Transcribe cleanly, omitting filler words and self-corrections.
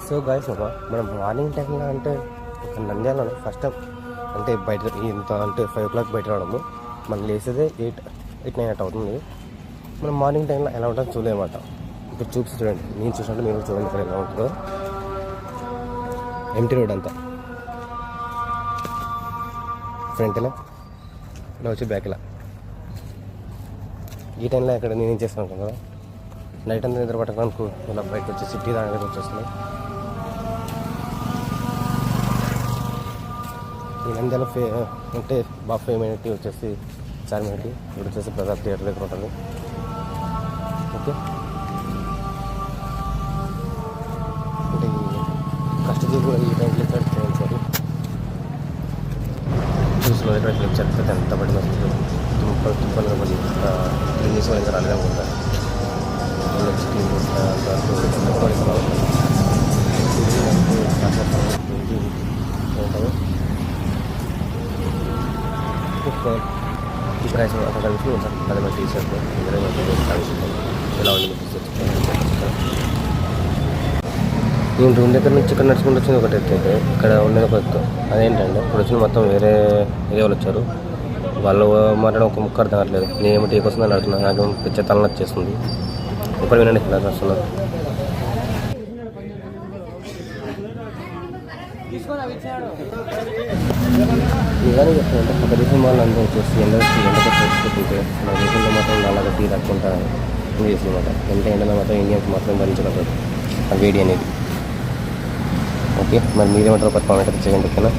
So guys మనం morning టైంలో అంటే ఒక నంద్యాలలో ఫస్ట్ టైం అంటే బయట ఇంత అంటే 5 o'clock బయట రావడము, మనం లేసేదే 8-9 అట్ అవుతుంది. మనం మార్నింగ్ టైంలో ఎలా ఉంటుందో చూడలేమాట. ఇప్పుడు చూడండి, నేను చూసినట్టు మీరు చూడండి ఇక్కడ ఎలా ఉంటుందో. ఎంటీ రోడ్ అంతా ఫ్రంట్ ఇలా ఇలా వచ్చి బ్యాక్ ఇలా. ఈ టైంలో ఇక్కడ నేను ఏం చేస్తాను కదా, నైట్ అంతా నిద్ర పట్టడానికి ఇలా బయటకు వచ్చి సిటీ దానికి వచ్చేస్తున్నాయి. ఈ నంద్యాల అంటే బాగా ఫేమైనటీ వచ్చేసి చార్మినార్, ఇప్పుడు వచ్చేసి ప్రసాద్ థియేటర్ దగ్గర ఉంటుంది. ఓకే, అంటే కష్టజీవి కూడా ఈ టైంలో చేయించారు. చూసిన ఇక్కడ చెప్తే ఎంత పడిన తుంపలు మళ్ళీ క్లీన్ చేసి వాళ్ళు ఇంకా రాలేదనుకుంటా. వాళ్ళు వచ్చి క్లీన్ చేస్తారు. ఈ ప్రైస్ ఒక కలిసి అది మన టీషర్ట్ ఎలా ఉంది. నేను రూమ్ దగ్గర నుంచి ఇక్కడ నడుచుకుంటూ వచ్చింది ఒకటి ఎత్తు, అయితే ఇక్కడ ఉండేది ఒక ఎత్తు. అదేంటంటే ఇప్పుడు వచ్చిన మొత్తం వేరే వాళ్ళు వచ్చారు. వాళ్ళు మాట్లాడడం ఒక ముక్క అర్థం కావట్లేదు. నేనేమో టీ కోసం అడుగుతున్నాను, నాకు పిచ్చ తల నచ్చేస్తుంది. ఇప్పుడు వినండి ఎలా వస్తున్నారు. ఇవన్నీ చెప్తానంటే ఒక దేశం వాళ్ళు అందరూ వచ్చేసి ఎండకు చేసుకుంటుంటే మన దేశంలో మాత్రం అలాగే టీ రాకుండా చేసింది మాట. ఎంత ఎండలో మాత్రం ఇండియన్స్ మాత్రం భరించగలరు ఆ వేడి అనేది. ఓకే, మరి మీరేమంటారు ఒక కామెంట్ చేయండి. ఓకేనా.